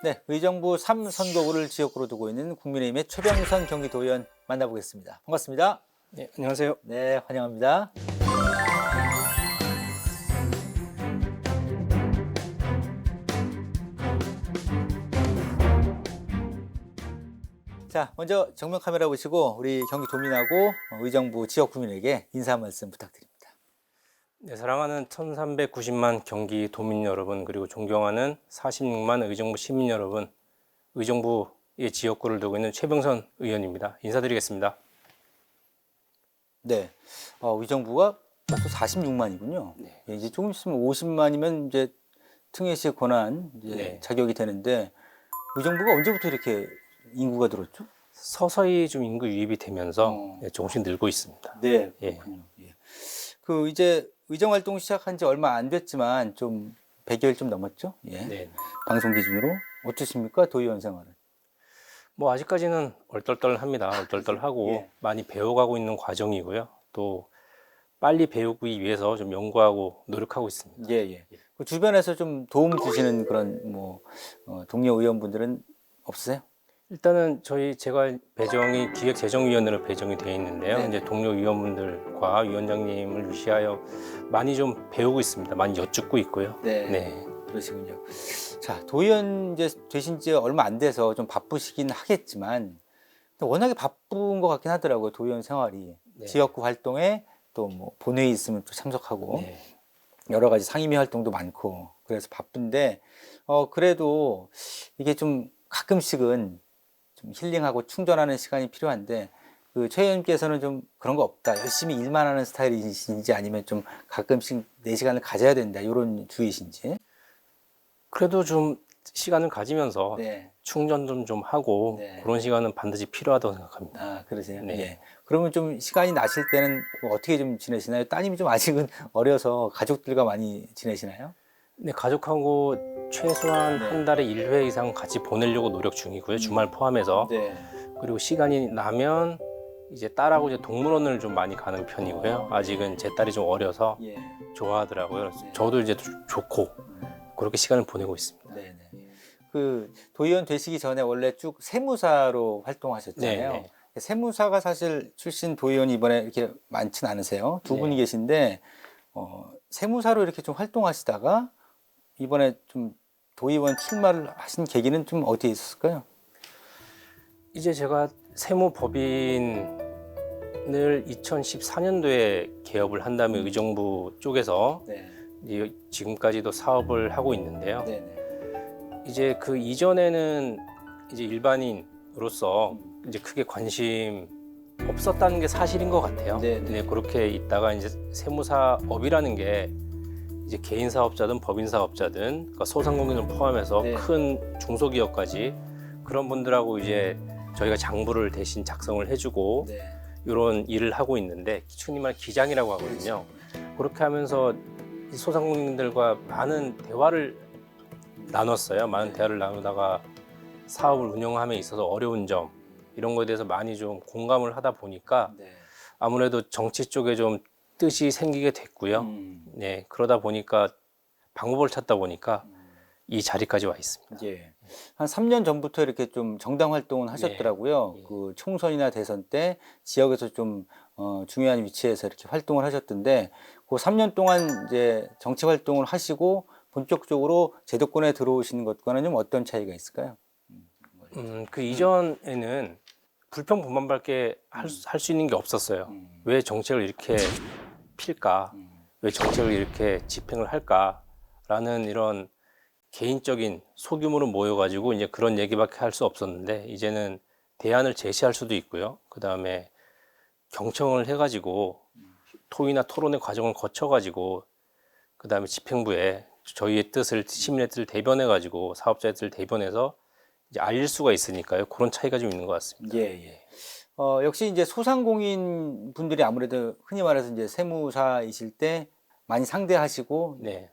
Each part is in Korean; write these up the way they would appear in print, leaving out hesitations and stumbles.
네, 의정부 3선거구를 지역구로 두고 있는 국민의힘의 최병선 경기도의원 만나보겠습니다. 반갑습니다. 네, 안녕하세요. 네, 환영합니다. 자, 먼저 정면 카메라 보시고 우리 경기도민하고 의정부 지역 국민에게 인사 말씀 부탁드립니다. 네, 사랑하는 1390만 경기 도민 여러분, 그리고 존경하는 46만 의정부 시민 여러분, 의정부의 지역구를 두고 있는 최병선 의원입니다. 인사드리겠습니다. 네, 의정부가 벌써 46만이군요. 네. 이제 조금 있으면 50만이면 이제 특례시 권한 이제 네. 자격이 되는데 의정부가 언제부터 이렇게 인구가 늘었죠? 서서히 좀 인구 유입이 되면서 조금씩 늘고 있습니다. 네, 예. 그렇군요. 예. 그 이제 의정 활동 시작한 지 얼마 안 됐지만 좀 100여일 좀 넘었죠? 예. 네. 방송 기준으로 어떠십니까? 도의원 생활은? 뭐 아직까지는 얼떨떨합니다. 얼떨떨하고 예. 많이 배워가고 있는 과정이고요. 또 빨리 배우기 위해서 좀 연구하고 노력하고 있습니다. 예, 예. 그 주변에서 좀 도움 주시는 그런 뭐 동료 의원분들은 없으세요? 일단은 제가 배정이 기획재정위원회로 배정이 되어 있는데요. 네. 이제 동료 위원분들과 위원장님을 위시하여 많이 좀 배우고 있습니다. 많이 여쭙고 있고요. 네. 네. 그러시군요. 자, 도의원 이제 되신 지 얼마 안 돼서 좀 바쁘시긴 하겠지만 또 워낙에 바쁜 것 같긴 하더라고요. 도의원 생활이. 네. 지역구 활동에 또 뭐 본회의 있으면 또 참석하고 네. 여러 가지 상임위 활동도 많고 그래서 바쁜데 그래도 이게 좀 가끔씩은 좀 힐링하고 충전하는 시간이 필요한데 그 최 의원님께서는 좀 그런 거 없다. 열심히 일만 하는 스타일이신지 아니면 좀 가끔씩 내 시간을 가져야 된다. 이런 주의신지. 그래도 좀 시간을 가지면서 네. 충전 좀 하고 네. 그런 시간은 반드시 필요하다고 생각합니다. 아, 그러세요? 네. 예. 그러면 좀 시간이 나실 때는 뭐 어떻게 좀 지내시나요? 따님이 좀 아직은 어려서 가족들과 많이 지내시나요? 네, 가족하고 최소한 네. 한 달에 1회 이상 같이 보내려고 노력 중이고요. 주말 포함해서. 네. 그리고 시간이 나면 이제 딸하고 이제 동물원을 좀 많이 가는 편이고요. 아직은 제 딸이 좀 어려서 예. 좋아하더라고요. 그래서 네. 저도 이제 좋고 그렇게 시간을 보내고 있습니다. 네네. 그 도의원 되시기 전에 원래 쭉 세무사로 활동하셨잖아요. 네. 세무사가 사실 출신 도의원이 이번에 이렇게 많진 않으세요. 두 분이 네. 계신데 세무사로 이렇게 좀 활동하시다가 이번에 좀 도의원 출마를 하신 계기는 좀 어디에 있었을까요? 이제 제가 세무법인을 2014년도에 개업을 한 다음에 의정부 쪽에서 네. 이제 지금까지도 사업을 하고 있는데요. 네네. 이제 그 이전에는 이제 일반인으로서 이제 크게 관심 없었다는 게 사실인 것 같아요. 네. 그렇게 있다가 이제 세무사업이라는 게 이제 개인 사업자든 법인 사업자든 그러니까 소상공인을 포함해서 네. 큰 중소기업까지 그런 분들하고 이제 저희가 장부를 대신 작성을 해주고 네. 이런 일을 하고 있는데 흔히 말 기장이라고 하거든요. 그렇게 하면서 이 소상공인들과 많은 대화를 나눴어요. 많은 대화를 나누다가 사업을 운영함에 있어서 어려운 점 이런 거에 대해서 많이 좀 공감을 하다 보니까 네. 아무래도 정치 쪽에 좀 뜻이 생기게 됐고요. 네, 그러다 보니까 방법을 찾다 보니까 이 자리까지 와 있습니다. 예. 한 3년 전부터 이렇게 좀 정당 활동을 하셨더라고요. 예. 그 총선이나 대선 때 지역에서 좀 중요한 위치에서 이렇게 활동을 하셨던데 그 3년 동안 이제 정치 활동을 하시고 본격적으로 제도권에 들어오시는 것과는 좀 어떤 차이가 있을까요? 그 이전에는 불평불만밖에 할 수 있는 게 없었어요. 왜 정책을 이렇게 필까? 왜 정책을 이렇게 집행을 할까라는 이런 개인적인 소규모로 모여가지고 이제 그런 얘기밖에 할 수 없었는데 이제는 대안을 제시할 수도 있고요. 그 다음에 경청을 해가지고 토의나 토론의 과정을 거쳐가지고 그 다음에 집행부에 저희의 뜻을 시민의 뜻을 대변해가지고 사업자의 뜻을 대변해서 이제 알릴 수가 있으니까요. 그런 차이가 좀 있는 것 같습니다. 예. 역시 이제 소상공인 분들이 아무래도 흔히 말해서 이제 세무사이실 때 많이 상대하시고 네.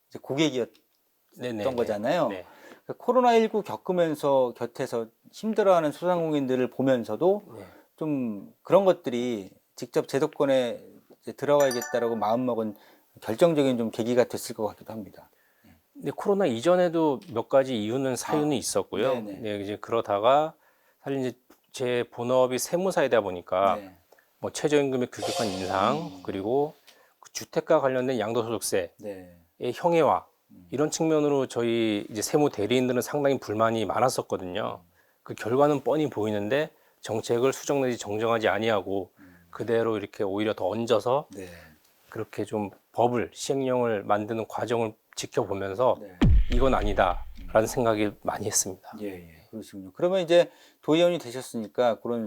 이제 고객이었던 네네. 거잖아요. 네. 코로나19 겪으면서 곁에서 힘들어하는 소상공인들을 보면서도 네. 좀 그런 것들이 직접 제도권에 이제 들어가야겠다라고 마음먹은 결정적인 좀 계기가 됐을 것 같기도 합니다. 근데 코로나 이전에도 몇 가지 이유는 사유는 있었고요. 네네. 네, 이제 그러다가 사실 이제 제 본업이 세무사이다 보니까 네. 뭐 최저임금의 급격한 인상 그리고 그 주택과 관련된 양도소득세의 네. 형해화 이런 측면으로 저희 이제 세무 대리인들은 상당히 불만이 많았었거든요. 그 결과는 뻔히 보이는데 정책을 수정 내지 정정하지 아니하고 그대로 이렇게 오히려 더 얹어서 네. 그렇게 좀 법을 시행령을 만드는 과정을 지켜보면서 네. 이건 아니다라는 생각을 많이 했습니다. 예, 예. 그러시군요. 그러면 이제 도의원이 되셨으니까 그런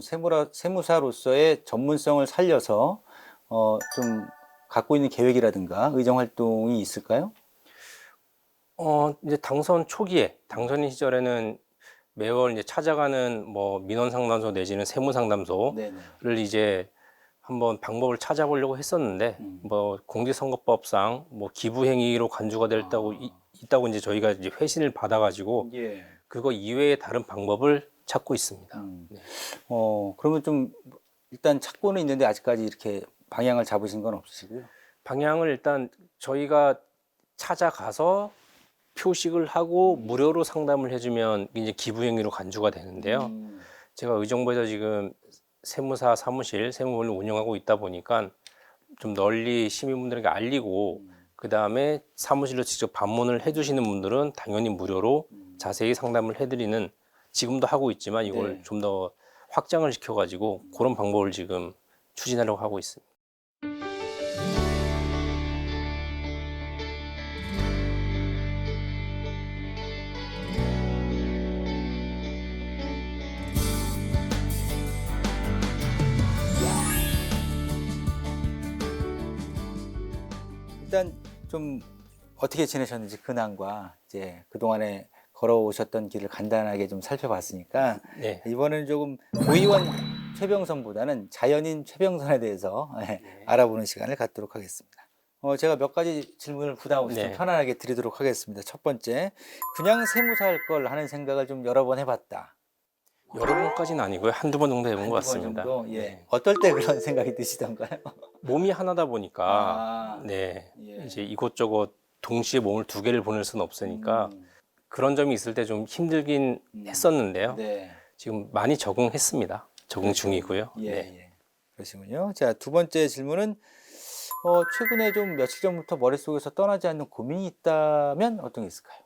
세무사로서의 전문성을 살려서 좀 갖고 있는 계획이라든가 의정 활동이 있을까요? 이제 당선 초기에 당선인 시절에는 매월 이제 찾아가는 뭐 민원 상담소 내지는 세무 상담소를 네네. 이제 한번 방법을 찾아보려고 했었는데 뭐 공직선거법상 뭐 기부 행위로 간주가 됐다고 있다고 이제 저희가 이제 회신을 받아가지고 예. 그거 이외에 다른 방법을 찾고 있습니다. 네. 그러면 좀 일단 찾고는 있는데 아직까지 이렇게 방향을 잡으신 건 없으시고요. 방향을 일단 저희가 찾아가서 표식을 하고 무료로 상담을 해주면 이제 기부 행위로 간주가 되는데요. 제가 의정부에서 지금 세무사 사무실, 세무부를 운영하고 있다 보니까 좀 널리 시민분들에게 알리고 그 다음에 사무실로 직접 방문을 해주시는 분들은 당연히 무료로 자세히 상담을 해드리는 지금도 하고 있지만 이걸 네. 좀 더 확장을 시켜가지고 그런 방법을 지금 추진하려고 하고 있습니다. 일단 좀 어떻게 지내셨는지 근황과 이제 그동안에 걸어오셨던 길을 간단하게 좀 살펴봤으니까 네. 이번에는 조금 도의원 최병선보다는 자연인 최병선에 대해서 알아보는 시간을 갖도록 하겠습니다. 제가 몇 가지 질문을 부담 없이 좀 네. 편안하게 드리도록 하겠습니다. 첫 번째, 그냥 세무사 할 걸 하는 생각을 좀 여러 번 해봤다. 여러 번까지는 아니고요. 한두 번 정도 해본 것 한두 번 같습니다. 정도? 예. 네. 어떨 때 그런 생각이 드시던가요? 몸이 하나다 보니까 아, 네. 예. 이제 이곳저곳 동시에 몸을 두 개를 보낼 수는 없으니까 그런 점이 있을 때 좀 힘들긴 했었는데요. 네. 지금 많이 적응했습니다. 적응 그렇죠. 중이고요. 예, 네. 예. 그러시군요. 자, 두 번째 질문은 최근에 좀 며칠 전부터 머릿속에서 떠나지 않는 고민이 있다면 어떤 게 있을까요?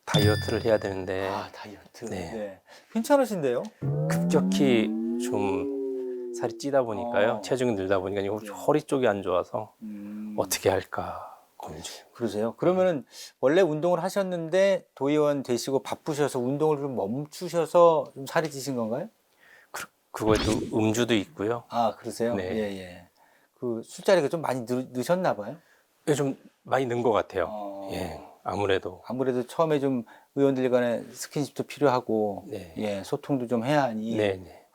다이어트를 해야 되는데 아, 다이어트. 네. 네. 괜찮으신데요? 급격히 좀 살이 찌다 보니까요. 체중이 늘다 보니까 이거 네. 허리 쪽이 안 좋아서 음, 어떻게 할까 고민 중입니다. 그러세요? 그러면은 원래 운동을 하셨는데 도의원 되시고 바쁘셔서 운동을 좀 멈추셔서 좀 살이 찌신 건가요? 그거에도 음주도 있고요. 아, 그러세요? 네. 예, 예. 그 술자리가 좀 많이 넣으셨나 봐요? 예, 좀 많이 는 것 같아요. 어. 예, 아무래도. 아무래도 처음에 좀 의원들 간에 스킨십도 필요하고 네. 예, 소통도 좀 해야 하니. 네, 네.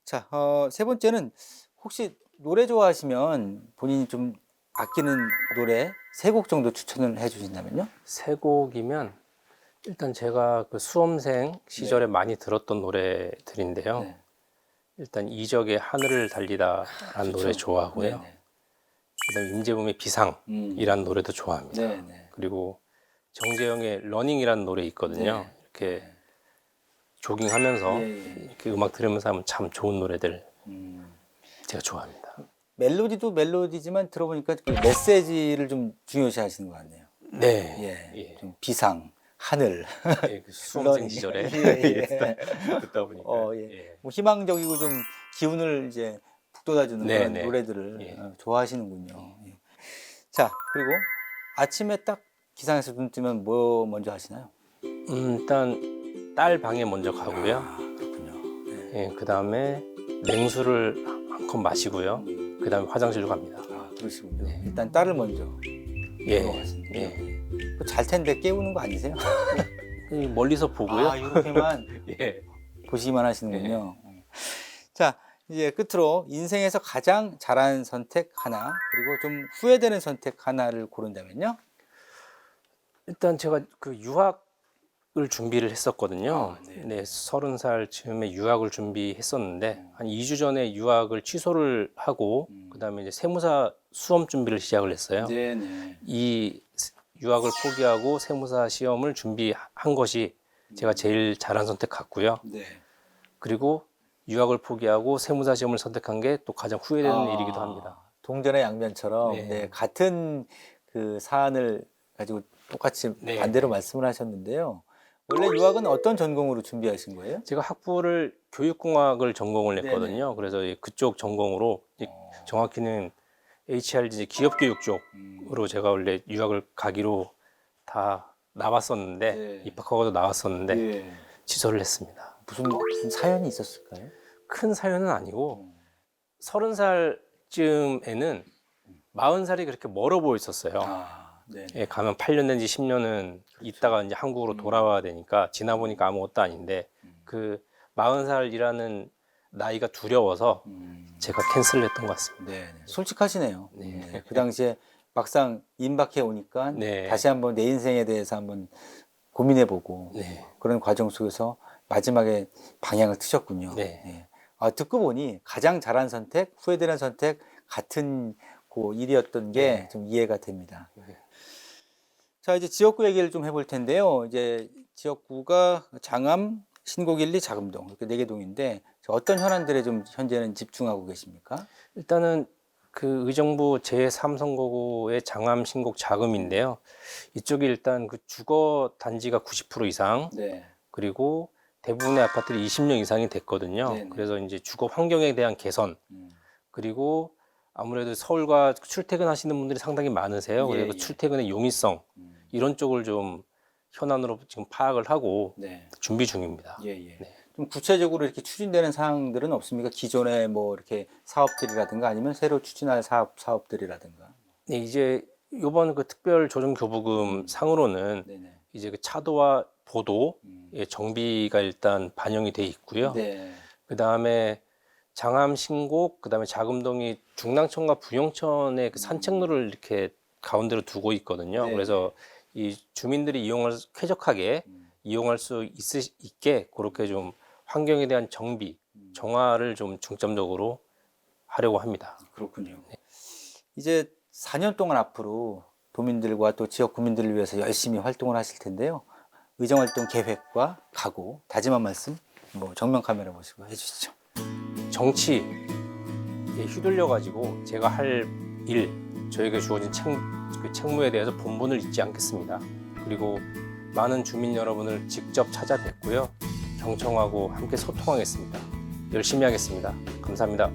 자, 세 번째는 혹시 노래 좋아하시면 본인이 좀 아끼는 노래 세 곡 정도 추천을 해 주신다면요? 세 곡이면 일단 제가 그 수험생 시절에 많이 들었던 노래들인데요. 네. 일단 이적의 하늘을 달리다라는 노래 좋아하고요. 네네. 그다음에 임재범의 비상이라는 노래도 좋아합니다. 네네. 그리고 정재영의 러닝이라는 노래 있거든요. 네. 이렇게 조깅하면서 예, 예. 이렇게 음악 들으면서 하면 참 좋은 노래들 음. 제가 좋아합니다. 멜로디도 멜로디지만 들어보니까 그 메시지를 좀 중요시 하시는 것 같네요. 네. 예. 예. 좀 비상, 하늘. 예, 그 수험생 시절에 예, 듣다 보니까 예. 예. 뭐 희망적이고 좀 기운을 이제 북돋아주는 네, 그런 네. 노래들을 예. 좋아하시는군요. 예. 자, 그리고 아침에 딱 기상에서 눈 뜨면 뭐 먼저 하시나요? 일단 딸 방에 먼저 가고요. 그렇군요. 예, 그 다음에 냉수를 한 컵 마시고요. 그 다음에 화장실로 갑니다. 아, 그러시군요. 일단 딸을 먼저 예, 들어가시는군요. 예. 그거 잘 텐데 깨우는 거 아니세요? 멀리서 보고요. 아, 이렇게만 예. 보시기만 하시는군요. 자, 이제 끝으로 인생에서 가장 잘한 선택 하나, 그리고 좀 후회되는 선택 하나를 고른다면요? 일단 제가 그 유학을 준비를 했었거든요. 아, 네. 네, 30살 즈음에 유학을 준비했었는데 한 2주 전에 유학을 취소를 하고 그다음에 이제 세무사 수험 준비를 시작을 했어요. 네네. 이 유학을 포기하고 세무사 시험을 준비한 것이 제가 제일 잘한 선택 같고요. 네. 그리고 유학을 포기하고 세무사 시험을 선택한 게 또 가장 후회되는 일이기도 합니다. 동전의 양면처럼 네. 네, 같은 그 사안을 가지고 똑같이 네. 반대로 말씀을 하셨는데요. 원래 유학은 어떤 전공으로 준비하신 거예요? 제가 학부를 교육공학을 전공을 네네. 했거든요. 그래서 그쪽 전공으로 정확히는 HRD 기업교육 쪽으로 제가 원래 유학을 가기로 다 나왔었는데 네. 입학하고도 나왔었는데 예. 취소를 했습니다. 무슨 사연이 있었을까요? 큰 사연은 아니고 30살쯤에는 40살이 그렇게 멀어 보였었어요. 네. 예, 가면 8년 내지 10년은 있다가 이제 한국으로 돌아와야 되니까 지나 보니까 아무것도 아닌데 그 40살이라는 나이가 두려워서 제가 캔슬을 했던 것 같습니다. 네. 솔직하시네요. 네. 네. 그 당시에 막상 임박해 오니까 네. 다시 한번 내 인생에 대해서 한번 고민해보고 네. 그런 과정 속에서 마지막에 방향을 트셨군요. 네. 네. 아, 듣고 보니 가장 잘한 선택, 후회되는 선택 같은 그 일이었던 게 좀 이해가 됩니다. 네. 자, 이제 지역구 얘기를 좀 해볼 텐데요. 이제 지역구가 장암, 신곡 1, 2, 자금동 이렇게 4개 동인데 어떤 현안들에 좀 현재는 집중하고 계십니까? 일단은 그 의정부 제3선거구의 장암 신곡 자금인데요. 이쪽이 일단 그 주거 단지가 90% 이상 네. 그리고 대부분의 아파트들이 20년 이상이 됐거든요. 네네. 그래서 이제 주거 환경에 대한 개선 음. 그리고 아무래도 서울과 출퇴근하시는 분들이 상당히 많으세요. 예, 그래서 예. 출퇴근의 용이성 이런 쪽을 좀 현안으로 지금 파악을 하고 네. 준비 중입니다. 예, 예. 네. 좀 구체적으로 이렇게 추진되는 사항들은 없습니까? 기존의 뭐 이렇게 사업들이라든가 아니면 새로 추진할 사업들이라든가. 네, 이제 이번 그 특별 조정 교부금 상으로는 네네. 이제 그 차도와 보도 의 정비가 일단 반영이 돼 있고요. 네. 그 다음에 장암 신곡, 그 다음에 자금동이 중랑천과 부영천의 그 산책로를 이렇게 가운데로 두고 있거든요. 네. 그래서 이 주민들이 쾌적하게 이용할 수 있게 그렇게 좀 환경에 대한 정비, 정화를 좀 중점적으로 하려고 합니다. 그렇군요. 이제 4년 동안 앞으로 도민들과 또 지역 구민들을 위해서 열심히 활동을 하실 텐데요. 의정활동 계획과 각오, 다짐한 말씀 뭐 정면 카메라 보시고 해주시죠. 정치에 휘둘려 가지고 제가 할 일, 저에게 주어진 그 책무에 대해서 본분을 잊지 않겠습니다. 그리고 많은 주민 여러분을 직접 찾아뵙고요. 경청하고 함께 소통하겠습니다. 열심히 하겠습니다. 감사합니다.